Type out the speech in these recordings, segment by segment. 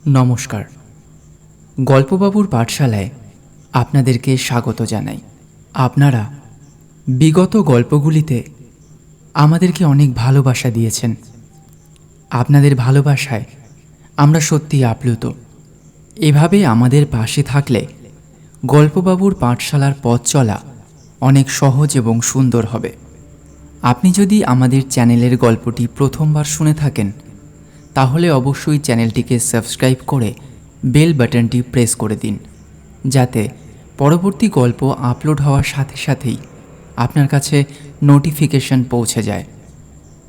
নমস্কার। গল্পবাবুর পাঠশালায় আপনাদেরকে স্বাগত জানাই। আপনারা বিগত গল্পগুলিতে আমাদেরকে অনেক ভালোবাসা দিয়েছেন। আপনাদের ভালোবাসায় আমরা সত্যি আপ্লুত। এভাবে আমাদের পাশে থাকলে গল্পবাবুর পাঠশালার পথ চলা অনেক সহজ এবং সুন্দর হবে। আপনি যদি আমাদের চ্যানেলের গল্পটি প্রথমবার শুনে থাকেন তাহলে অবশ্যই চ্যানেলটিকে সাবস্ক্রাইব করে বেল বাটনটি প্রেস করে দিন, যাতে পরবর্তী গল্প আপলোড হওয়ার সাথে সাথেই আপনার কাছে নোটিফিকেশন পৌঁছে যায়।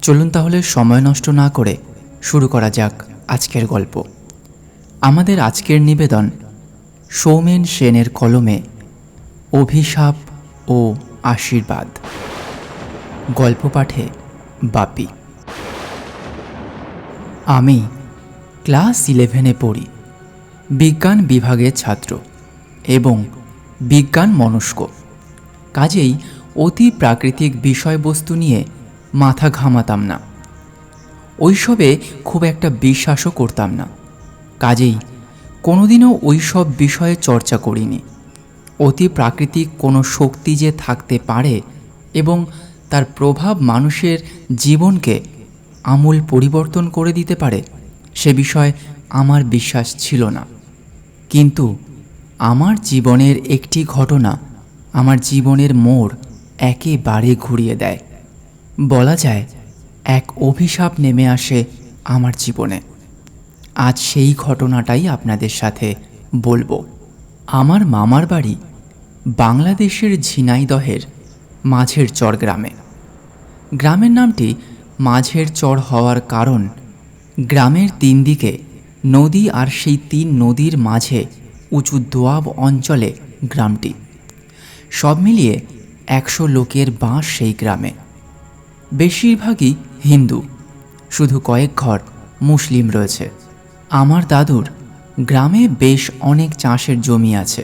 চলুন তাহলে সময় নষ্ট না করে শুরু করা যাক আজকের গল্প। আমাদের আজকের নিবেদন সৌমেন সেনের কলমে অভিশাপ ও আশীর্বাদ। গল্প পাঠে বাপি। আমি ক্লাস 11-এ পড়ি, বিজ্ঞান বিভাগের ছাত্র এবং বিজ্ঞান মনস্ক। কাজেই অতি প্রাকৃতিক বিষয়বস্তু নিয়ে মাথা ঘামাতাম না। ওইসবে খুব একটা বিশ্বাসও করতাম না। কাজেই কোনোদিনও ওইসব বিষয়ে চর্চা করিনি। অতি প্রাকৃতিক কোনো শক্তি যে থাকতে পারে এবং তার প্রভাব মানুষের জীবনকে আমূল পরিবর্তন করে দিতে পারে সে বিষয়ে আমার বিশ্বাস ছিল না। কিন্তু আমার জীবনের একটি ঘটনা আমার জীবনের মোড় একেবারে ঘুরিয়ে দেয়। বলা যায় এক অভিশাপ নেমে আসে আমার জীবনে। আজ সেই ঘটনাটাই আপনাদের সাথে বলবো। আমার মামার বাড়ি বাংলাদেশের ঝিনাইদহের মাঝের চর গ্রামে। গ্রামের নামটি মাঝের চর হওয়ার কারণ গ্রামের তিন দিকে নদী, আর সেই তিন নদীর মাঝে উঁচু দোয়াব অঞ্চলে গ্রামটি। সব মিলিয়ে 100 লোকের বাস সেই গ্রামে। বেশিরভাগই হিন্দু, শুধু কয়েক ঘর মুসলিম রয়েছে। আমার দাদুর গ্রামে বেশ অনেক চাষের জমি আছে,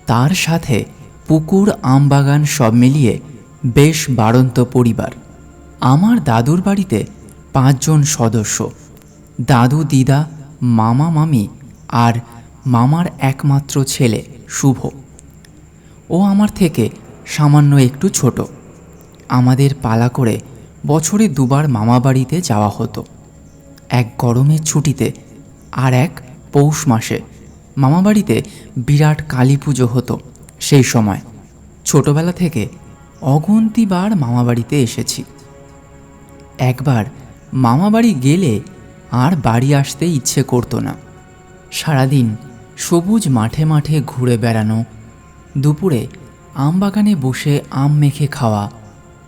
তার সাথে পুকুর, আমবাগান, সব মিলিয়ে বেশ বাড়ন্ত পরিবার। আমার দাদুর বাড়িতে 5 জন সদস্য: দাদু, দিদা, মামা, মামি আর মামার একমাত্র ছেলে শুভ। ও আমার থেকে সামান্য একটু ছোট। আমাদের পালা করে বছরে 2 বার মামা বাড়িতে যাওয়া হতো। এক গরমের ছুটিতে আর এক পৌষ মাসে। মামা বাড়িতে বিরাট কালী পুজো হতো সেই সময়। ছোটবেলা থেকে অগুন্তিবার মামা বাড়িতে এসেছি। একবার মামা বাড়ি গেলে আর বাড়ি আসতে ইচ্ছে করতো না। সারাদিন সবুজ মাঠে মাঠে ঘুরে বেড়ানো, দুপুরে আমবাগানে বসে আম মেখে খাওয়া,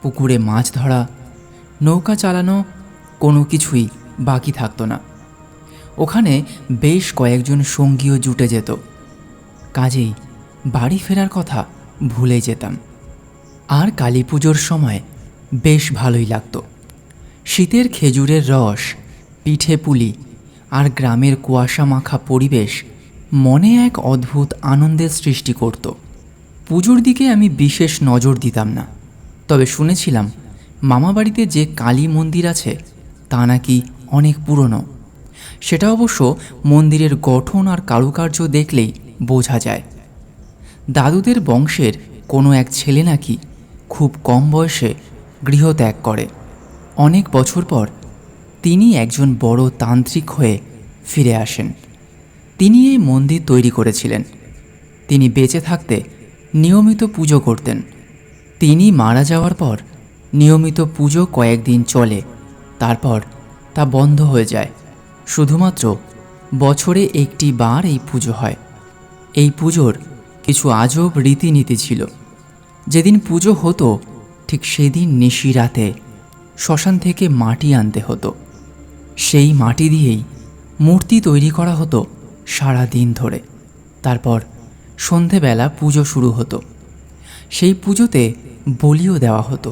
পুকুরে মাছ ধরা, নৌকা চালানো, কোনো কিছুই বাকি থাকতো না। ওখানে বেশ কয়েকজন সঙ্গীও জুটে যেত। কাজেই বাড়ি ফেরার কথা ভুলে যেতাম। আর কালী পুজোর সময় বেশ ভালোই লাগতো। শীতের খেজুরের রস, পিঠে পুলি আর গ্রামের কুয়াশা মাখা পরিবেশ মনে এক অদ্ভুত আনন্দের সৃষ্টি করত। পুজোর দিকে আমি বিশেষ নজর দিতাম না, তবে শুনেছিলাম মামাবাড়িতে যে কালী মন্দির আছে তা নাকি অনেক পুরনো। সেটা অবশ্য মন্দিরের গঠন আর কারুকার্য দেখলেই বোঝা যায়। দাদুদের বংশের কোনো এক ছেলে নাকি খুব কম বয়সে গৃহত্যাগ করে। অনেক বছর পর তিনি একজন বড় তান্ত্রিক হয়ে ফিরে আসেন। তিনি এই মন্দির তৈরি করেছিলেন। তিনি বেঁচে থাকতে নিয়মিত পুজো করতেন। তিনি মারা যাওয়ার পর নিয়মিত পুজো কয়েকদিন চলে, তারপর তা বন্ধ হয়ে যায়। শুধুমাত্র বছরে একটি বার এই পুজো হয়। এই পুজোর কিছু আজব রীতিনীতি ছিল। যেদিন পুজো হতো ঠিক সেদিন নিশি রাতে শ্মশান থেকে মাটি আনতে হতো। সেই মাটি দিয়েই মূর্তি তৈরি করা হতো সারা দিন ধরে। তারপর সন্ধেবেলা পুজো শুরু হতো। সেই পুজোতে বলিও দেওয়া হতো।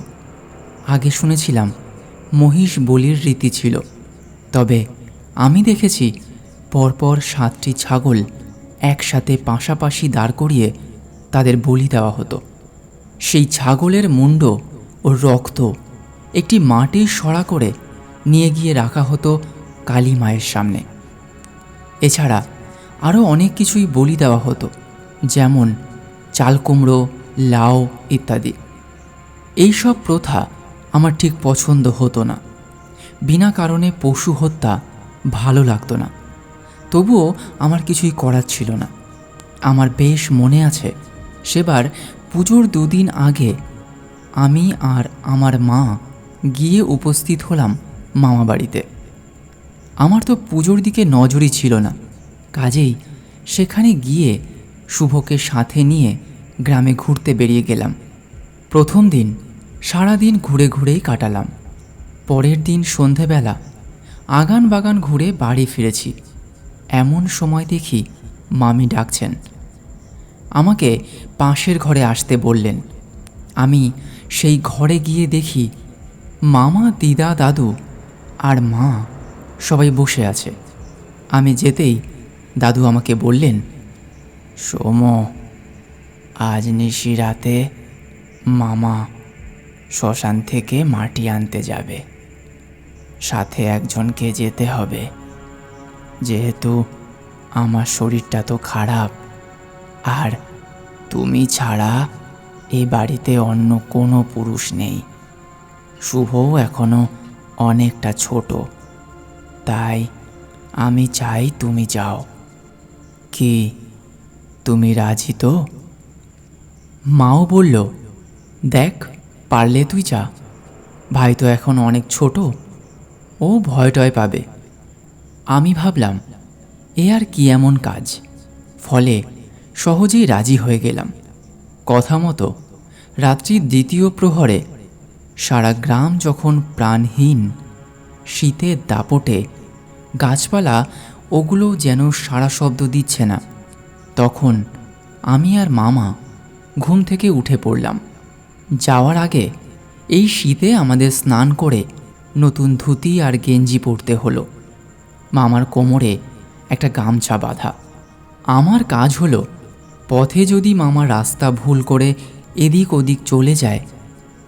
আগে শুনেছিলাম মহিষ বলির রীতি ছিল, তবে আমি দেখেছি পরপর 7টি ছাগল একসাথে পাশাপাশি দাঁড় করিয়ে তাদের বলি দেওয়া হতো। সেই ছাগলের মুন্ড ও রক্ত একটি মাটির সরা করে নিয়ে গিয়ে রাখা হতো কালী মায়ের সামনে। এছাড়া আরও অনেক কিছুই বলি দেওয়া হতো, যেমন চাল কুমড়ো, লাউ ইত্যাদি। এইসব প্রথা আমার ঠিক পছন্দ হতো না। বিনা কারণে পশু হত্যা ভালো লাগতো না। তবুও আমার কিছুই করার ছিল না। আমার বেশ মনে আছে, সেবার পুজোর 2 দিন আগে আমি আর আমার মা গিয়ে উপস্থিত হলাম মামা বাড়িতে। আমার তো পুজোর দিকে নজরই ছিল না, কাজেই সেখানে গিয়ে শুভকে সাথে নিয়ে গ্রামে ঘুরতে বেরিয়ে গেলাম। প্রথম দিন সারাদিন ঘুরে ঘুরেই কাটালাম। পরের দিন সন্ধেবেলা আগান বাগান ঘুরে বাড়ি ফিরেছি। এমন সময় দেখি মামি ডাকছেন। আমাকে পাশের ঘরে আসতে বললেন। আমি সেই ঘরে গিয়ে দেখি মামা, দিদা, দাদু আর মা সবাই বসে আছে। আমি যেতেই দাদু আমাকে বললেন, সোম, আজ নিশি রাতে মামা শ্মশান থেকে মাটি আনতে যাবে। সাথে একজনকে যেতে হবে, যেহেতু আমার শরীরটা তো খারাপ, আর তুমি ছাড়া এ বাড়িতে অন্য কোনো পুরুষ নেই। শুভও এখনো অনেকটা ছোট, তাই আমি চাই তুমি যাও। কি তুমি রাজি তো? মাও বলল, দেখ, পারলে তুই যা। ভাই তো এখন অনেক ছোট, ও ভয় টয় পাবে। আমি ভাবলাম, এ আর কি এমন কাজ, ফলে সহজেই রাজি হয়ে গেলাম। কথা মতো রাত্রির 2য় প্রহরে সারা গ্রাম যখন প্রাণহীন, শীতের দাপটে গাছপালা ওগুলোও যেন সারা শব্দ দিচ্ছে না, তখন আমি আর মামা ঘুম থেকে উঠে পড়লাম। যাওয়ার আগে এই শীতে আমাদের স্নান করে নতুন ধুতি আর গেঞ্জি পরতে হলো। মামার কোমরে একটা গামছা বাঁধা। আমার কাজ হলো, পথে যদি মামা রাস্তা ভুল করে এদিক ওদিক চলে যায়,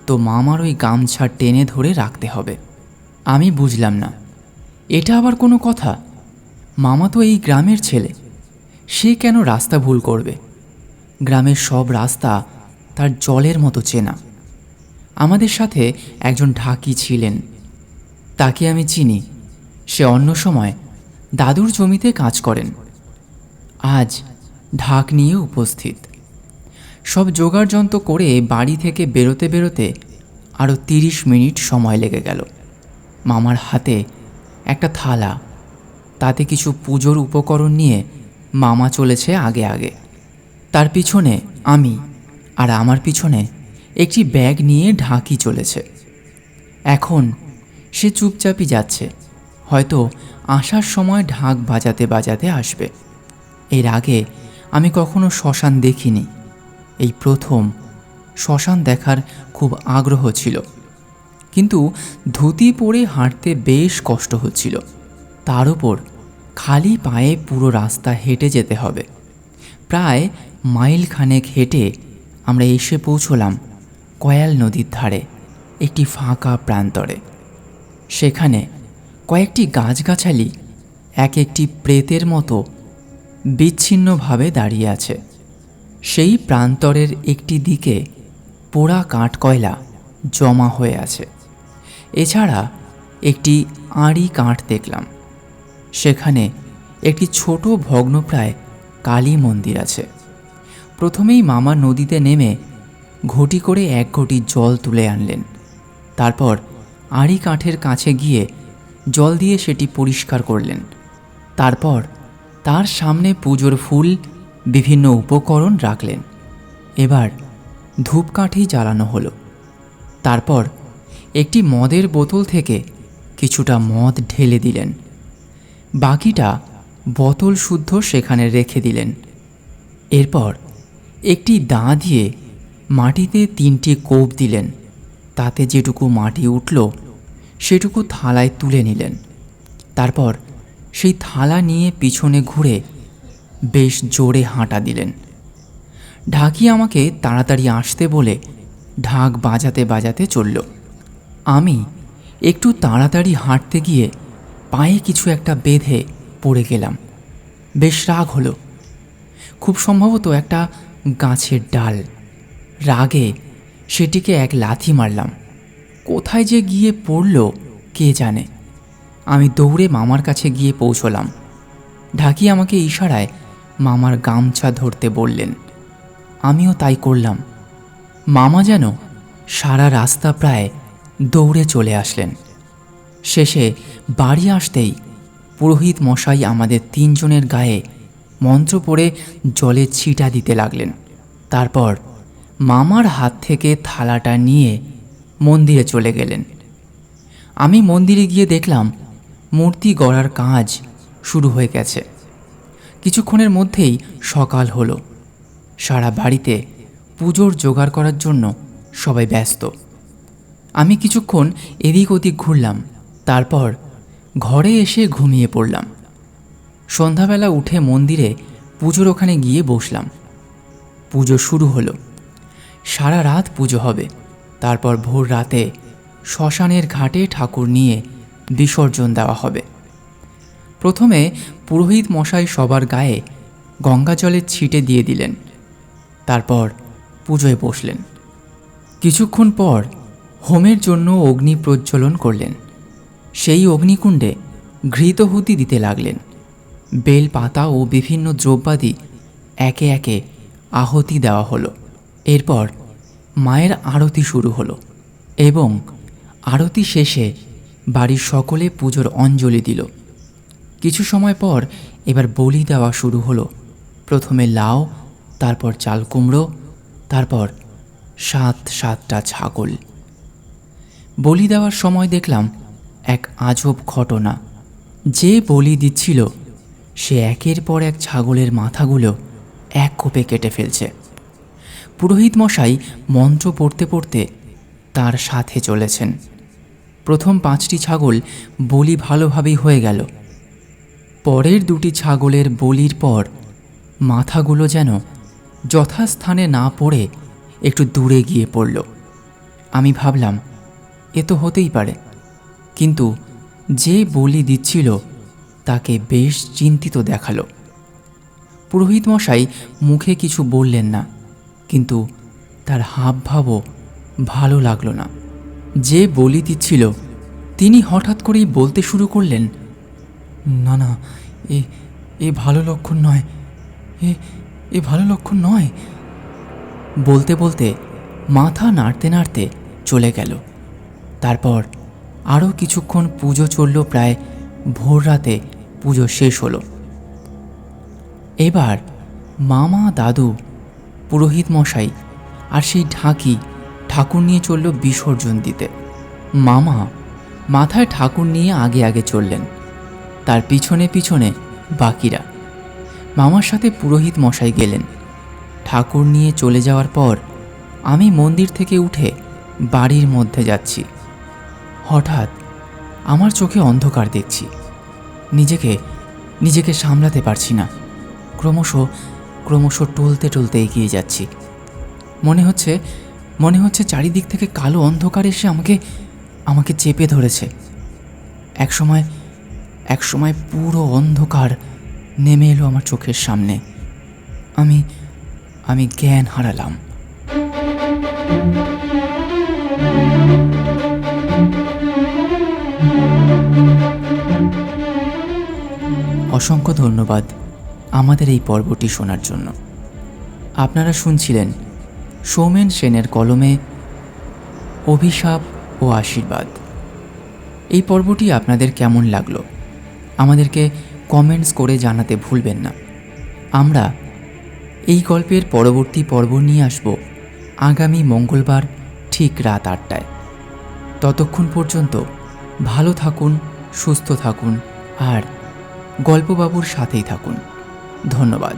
তো মামার ওই গামছা টেনে ধরে রাখতে হবে। আমি বুঝলাম না, এটা আবার কোনো কথা? মামা তো এই গ্রামের ছেলে, সে কেন রাস্তা ভুল করবে? গ্রামের সব রাস্তা তার জলের মতো চেনা। আমাদের সাথে একজন ঢাকি ছিলেন, তাকে আমি চিনি। সে অন্য সময় দাদুর জমিতে কাজ করেন, আজ ঢাক নিয়ে উপস্থিত। সব জোগাড়যন্ত্র করে বাড়ি থেকে বেরোতে বেরোতে আরও 30 মিনিট সময় লেগে গেল। মামার হাতে একটা থালা, তাতে কিছু পুজোর উপকরণ নিয়ে মামা চলেছে আগে আগে। তার পিছনে আমি, আর আমার পিছনে একটি ব্যাগ নিয়ে ঢাকি চলেছে। এখন সে চুপচাপই যাচ্ছে, হয়তো আসার সময় ঢাক বাজাতে বাজাতে আসবে। এর আগে আমি কখনো শ্মশান দেখিনি, এই প্রথম। শ্মশান দেখার খুব আগ্রহ ছিল, কিন্তু ধুতি পরে হাঁটতে বেশ কষ্ট হচ্ছিল। তার উপর খালি পায়ে পুরো রাস্তা হেঁটে যেতে হবে। প্রায় মাইল খানেক হেঁটে আমরা এসে পৌঁছলাম কয়াল নদীর ধারে একটি ফাঁকা প্রান্তরে। সেখানে কয়েকটি গাছগাছালি এক একটি প্রেতের মতো বিচ্ছিন্নভাবে দাঁড়িয়ে আছে। সেই প্রান্তরের একটি দিকে পোড়া কাঠকয়লা জমা হয়ে আছে। এছাড়া একটি আঁড়ি কাঠ দেখলাম। সেখানে একটি ছোট ভগ্নপ্রায় কালী মন্দির আছে। প্রথমেই মামা নদীতে নেমে ঘটি করে 1 ঘটি জল তুলে আনলেন। তারপর আঁড়ি কাঠের কাছে গিয়ে জল দিয়ে সেটি পরিষ্কার করলেন। তারপর তার সামনে পুজোর ফুল, বিভিন্ন উপকরণ রাখলেন। এবার ধূপকাঠি জ্বালানো হলো। তারপর একটি মদের বোতল থেকে কিছুটা মদ ঢেলে দিলেন। বাকিটা বোতল শুদ্ধ সেখানে রেখে দিলেন। এরপর একটি দা দিয়ে মাটিতে 3টি কোপ দিলেন। তাতে যেটুকু মাটি উঠল সেটুকু থালায় তুলে নিলেন। তারপর সেই থালা নিয়ে পিছনে ঘুরে বেশ জোরে হাঁটা দিলেন। ঢাকি আমাকে তাড়াতাড়ি আসতে বলে ঢাক বাজাতে বাজাতে চলল। আমি একটু তাড়াতাড়ি হাঁটতে গিয়ে পায়ে কিছু একটা বেঁধে পড়ে গেলাম। বেশ রাগ হলো। খুব সম্ভবত একটা গাছের ডাল। রাগে সেটিকে এক লাথি মারলাম। কোথায় যে গিয়ে পড়ল কে জানে। আমি দৌড়ে মামার কাছে গিয়ে পৌঁছলাম। ঢাকি আমাকে ইশারায় মামার গামছা ধরতে বললেন। আমিও তাই করলাম। মামা যেন সারা রাস্তা প্রায় দৌড়ে চলে আসলেন। শেষে বাড়ি আসতেই পুরোহিত মশাই আমাদের 3 জনের গায়ে মন্ত্র পড়ে জলে ছিটা দিতে লাগলেন। তারপর মামার হাত থেকে থালাটা নিয়ে মন্দিরে চলে গেলেন। আমি মন্দিরে গিয়ে দেখলাম মূর্তি গড়ার কাজ শুরু হয়ে গেছে। কিছুক্ষণের মধ্যেই সকাল হলো। সারা বাড়িতে পুজোর জোগাড় করার জন্য সবাই ব্যস্ত। আমি কিছুক্ষণ এদিক ওদিক ঘুরলাম। তারপর ঘরে এসে ঘুমিয়ে পড়লাম। সন্ধ্যাবেলা উঠে মন্দিরে পুজোর ওখানে গিয়ে বসলাম। পুজো শুরু হলো। সারা রাত পুজো হবে। তারপর ভোর রাতে শ্মশানের ঘাটে ঠাকুর নিয়ে বিসর্জন দেওয়া হবে। প্রথমে পুরোহিত মশাই সবার গায়ে গঙ্গা জলের ছিটে দিয়ে দিলেন। তারপর পুজোয় বসলেন। কিছুক্ষণ পর হোমের জন্য অগ্নি প্রজ্বলন করলেন। সেই অগ্নিকুণ্ডে ঘৃতহুতি দিতে লাগলেন। বেল পাতা ও বিভিন্ন দ্রব্যাদি একে একে আহুতি দেওয়া হলো। এরপর মায়ের আরতি শুরু হলো এবং আরতি শেষে বাড়ির সকলে পুজোর অঞ্জলি দিল। কিছু সময় পর এবার বলি দেওয়া শুরু হলো। প্রথমে লাউ, তারপর চাল কুমড়ো, তারপর 7টা ছাগল। বলি দেওয়ার সময় দেখলাম এক আজব ঘটনা। যে বলি দিচ্ছিল সে একের পর এক ছাগলের মাথাগুলো এক কোপে কেটে ফেলছে। পুরোহিত মশাই মন্ত্র পড়তে পড়তে তার সাথে চলেছেন। প্রথম 5টি ছাগল বলি ভালোভাবেই হয়ে গেল। পরের 2টি ছাগলের বলির পর মাথাগুলো যেন যথাস্থানে না পড়ে একটু দূরে গিয়ে পড়ল। আমি ভাবলাম এ তো হতেই পারে, কিন্তু যে বলি দিচ্ছিল তাকে বেশ চিন্তিত দেখালো। পুরোহিত মশাই মুখে কিছু বললেন না, কিন্তু তার হাবভাবও ভালো লাগলো না। যে বলি দিচ্ছিল তিনি হঠাৎ করেই বলতে শুরু করলেন, না না, এ ভালো লক্ষণ নয়, এ ভালো লক্ষণ নয়। বলতে বলতে মাথা নাড়তে নাড়তে চলে গেল। তারপর আরও কিছুক্ষণ পুজো চলল। প্রায় ভোর রাতে পুজো শেষ হলো। এবার মামা, দাদু, পুরোহিত মশাই আর সেই ঢাকি ঠাকুর নিয়ে চলল বিসর্জন দিতে। মামা মাথায় ঠাকুর নিয়ে আগে আগে চললেন, তার পিছনে পিছনে বাকিরা। মামার সাথে পুরোহিত মশাই গেলেন। ঠাকুর নিয়ে চলে যাওয়ার পর আমি মন্দির থেকে উঠে বাড়ির মধ্যে যাচ্ছি। হঠাৎ আমার চোখে অন্ধকার দেখছি। নিজেকে সামলাতে পারছি না। ক্রমশ টলতে টলতে এগিয়ে যাচ্ছি। মনে হচ্ছে চারিদিক থেকে কালো অন্ধকার এসে আমাকে চেপে ধরেছে। একসময় পুরো অন্ধকার নেমে এলো আমার চোখের সামনে। আমি জ্ঞান হারালাম। অসংখ্য ধন্যবাদ আমাদের এই পর্বটি শোনার জন্য। আপনারা শুনছিলেন সৌমেন সেনের কলমে অভিশাপ ও আশীর্বাদ। এই পর্বটি আপনাদের কেমন লাগলো আমাদেরকে কমেন্টস করে জানাতে ভুলবেন না। আমরা এই গল্পের পরবর্তী পর্ব নিয়ে আসব আগামী মঙ্গলবার ঠিক রাত 8টায়। ততক্ষণ পর্যন্ত ভালো থাকুন, সুস্থ থাকুন আর গল্পবাবুর সাথেই থাকুন। ধন্যবাদ।